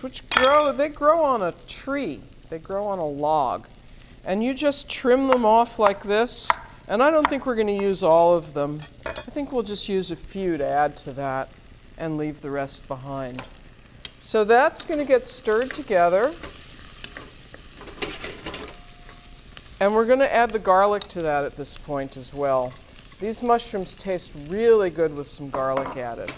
which they grow on a tree. They grow on a log. And you just trim them off like this. And I don't think we're going to use all of them. I think we'll just use a few to add to that and leave the rest behind. So that's going to get stirred together. And we're going to add the garlic to that at this point as well. These mushrooms taste really good with some garlic added.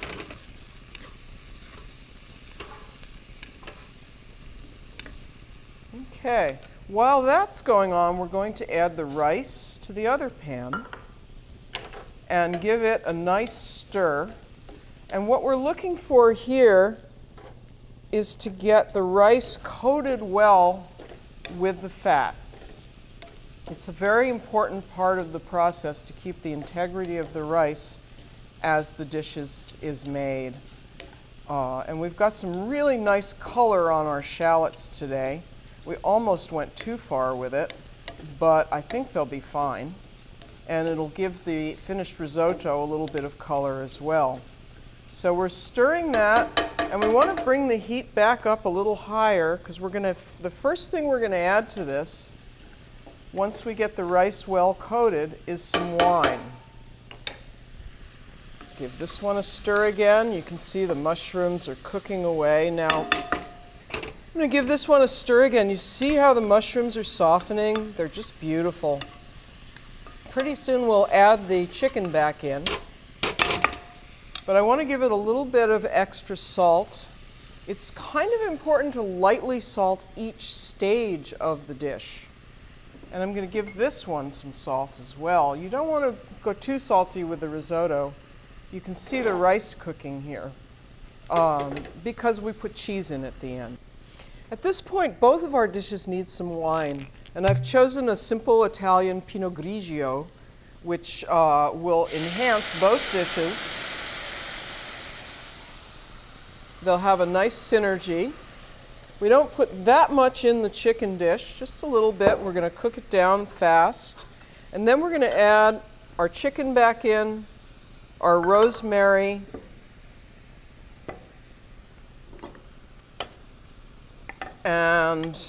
Okay, while that's going on, we're going to add the rice to the other pan and give it a nice stir. And what we're looking for here is to get the rice coated well with the fat. It's a very important part of the process to keep the integrity of the rice as the dish is made. And we've got some really nice color on our shallots today. We almost went too far with it, but I think they'll be fine. And it'll give the finished risotto a little bit of color as well. So we're stirring that, and we want to bring the heat back up a little higher because the first thing we're going to add to this, once we get the rice well coated, is some wine. Give this one a stir again. You can see the mushrooms are cooking away. Now, I'm going to give this one a stir again. You see how the mushrooms are softening? They're just beautiful. Pretty soon we'll add the chicken back in. But I want to give it a little bit of extra salt. It's kind of important to lightly salt each stage of the dish. And I'm going to give this one some salt as well. You don't want to go too salty with the risotto. You can see the rice cooking here because we put cheese in at the end. At this point, both of our dishes need some wine. And I've chosen a simple Italian Pinot Grigio, which will enhance both dishes. They'll have a nice synergy. We don't put that much in the chicken dish, just a little bit. We're going to cook it down fast. And then we're going to add our chicken back in, our rosemary, and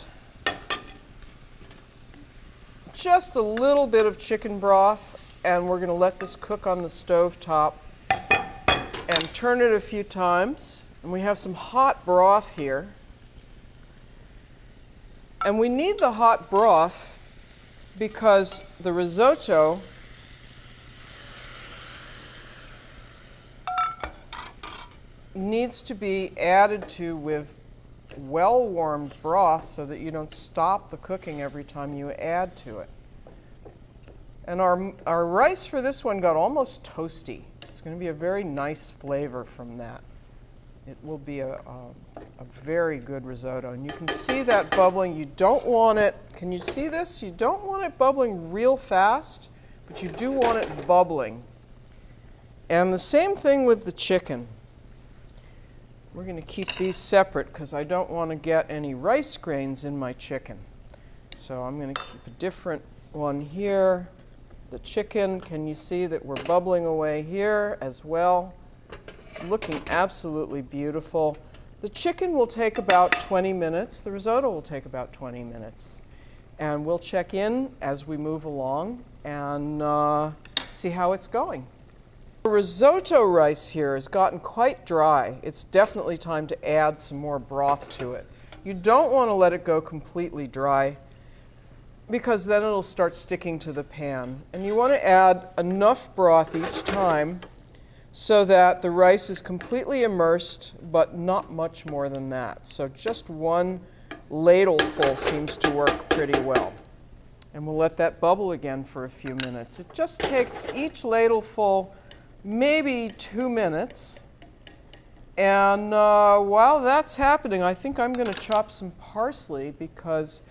just a little bit of chicken broth, and we're going to let this cook on the stove top and turn it a few times. And we have some hot broth here. And we need the hot broth because the risotto needs to be added to with well-warmed broth so that you don't stop the cooking every time you add to it. And our rice for this one got almost toasty. It's going to be a very nice flavor from that. It will be a very good risotto. And you can see that bubbling. You don't want it, can you see this? You don't want it bubbling real fast, but you do want it bubbling. And the same thing with the chicken. We're going to keep these separate because I don't want to get any rice grains in my chicken. So I'm going to keep a different one here. The chicken, can you see that we're bubbling away here as well? Looking absolutely beautiful. The chicken will take about 20 minutes. The risotto will take about 20 minutes. And we'll check in as we move along and see how it's going. The risotto rice here has gotten quite dry. It's definitely time to add some more broth to it. You don't want to let it go completely dry because then it'll start sticking to the pan. And you want to add enough broth each time so that the rice is completely immersed, but not much more than that. So just one ladleful seems to work pretty well. And we'll let that bubble again for a few minutes. It just takes each ladleful maybe 2 minutes. And while that's happening, I think I'm going to chop some parsley because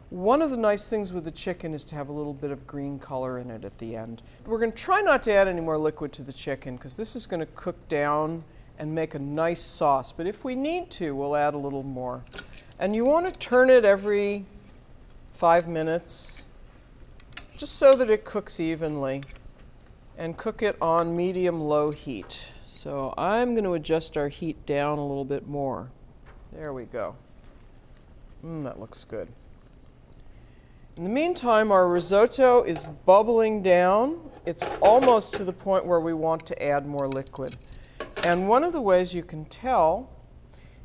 one of the nice things with the chicken is to have a little bit of green color in it at the end. We're going to try not to add any more liquid to the chicken because this is going to cook down and make a nice sauce. But if we need to, we'll add a little more. And you want to turn it every 5 minutes just so that it cooks evenly. And cook it on medium-low heat. So I'm going to adjust our heat down a little bit more. There we go. That looks good. In the meantime, our risotto is bubbling down. It's almost to the point where we want to add more liquid. And one of the ways you can tell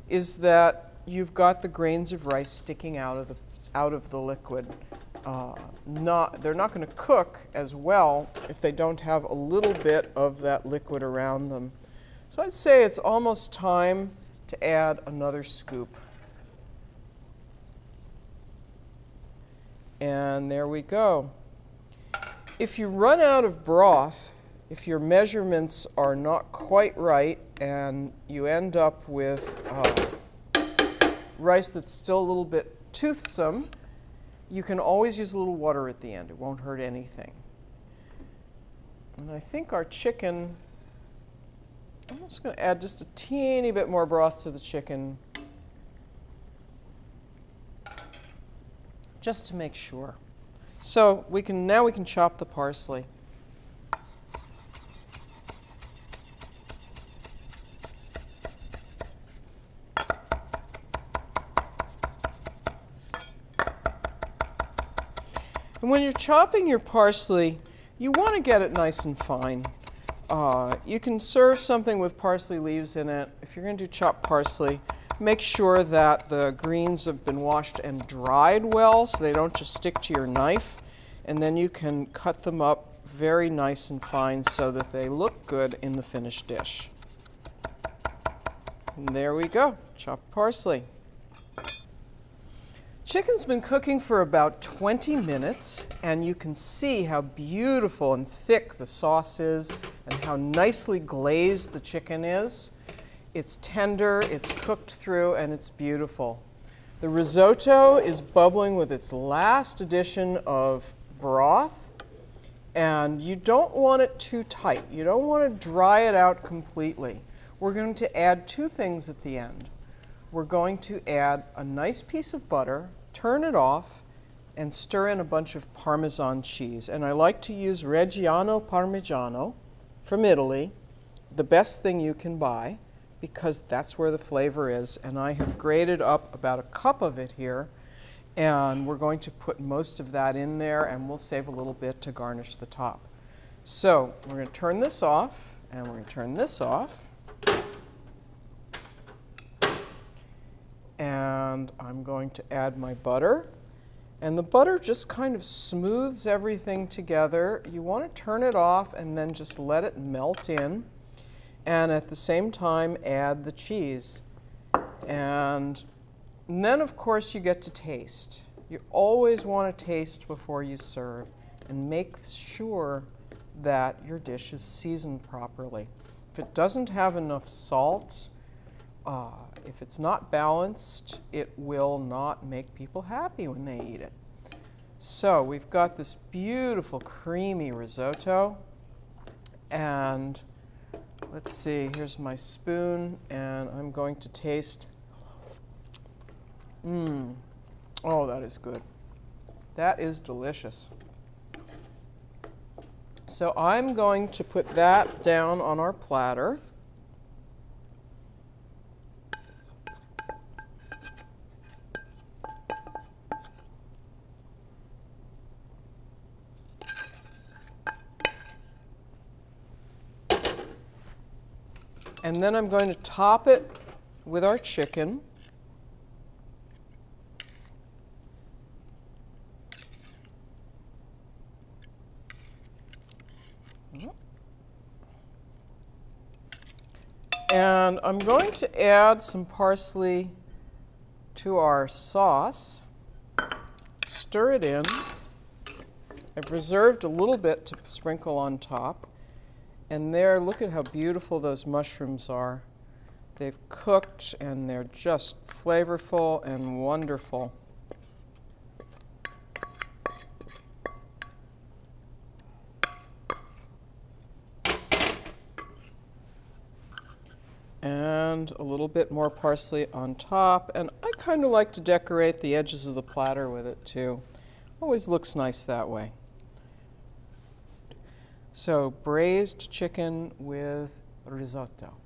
is that you've got the grains of rice sticking out of the liquid. They're not going to cook as well if they don't have a little bit of that liquid around them. So I'd say it's almost time to add another scoop. And there we go. If you run out of broth, if your measurements are not quite right and you end up with rice that's still a little bit toothsome, you can always use a little water at the end. It won't hurt anything. And I think our chicken, I'm just going to add just a teeny bit more broth to the chicken just to make sure. So now we can chop the parsley. And when you're chopping your parsley, you want to get it nice and fine. You can serve something with parsley leaves in it. If you're going to do chopped parsley, make sure that the greens have been washed and dried well so they don't just stick to your knife. And then you can cut them up very nice and fine so that they look good in the finished dish. And there we go, chopped parsley. Chicken's been cooking for about 20 minutes, and you can see how beautiful and thick the sauce is and how nicely glazed the chicken is. It's tender, it's cooked through, and it's beautiful. The risotto is bubbling with its last addition of broth, and you don't want it too tight. You don't want to dry it out completely. We're going to add two things at the end. We're going to add a nice piece of butter, turn it off, and stir in a bunch of Parmesan cheese. And I like to use Reggiano Parmigiano from Italy, the best thing you can buy, because that's where the flavor is. And I have grated up about a cup of it here, and we're going to put most of that in there, and we'll save a little bit to garnish the top. So we're going to turn this off, and we're going to turn this off. And I'm going to add my butter. And the butter just kind of smooths everything together. You want to turn it off and then just let it melt in. And at the same time, add the cheese. And then, of course, you get to taste. You always want to taste before you serve and make sure that your dish is seasoned properly. If it doesn't have enough salt, if it's not balanced, it will not make people happy when they eat it. So we've got this beautiful creamy risotto, and let's see, here's my spoon, and I'm going to taste. Oh, that is good. That is delicious. So I'm going to put that down on our platter. And then I'm going to top it with our chicken. And I'm going to add some parsley to our sauce. Stir it in. I've reserved a little bit to sprinkle on top. And there, look at how beautiful those mushrooms are. They've cooked and they're just flavorful and wonderful. And a little bit more parsley on top. And I kind of like to decorate the edges of the platter with it too. Always looks nice that way. So braised chicken with risotto.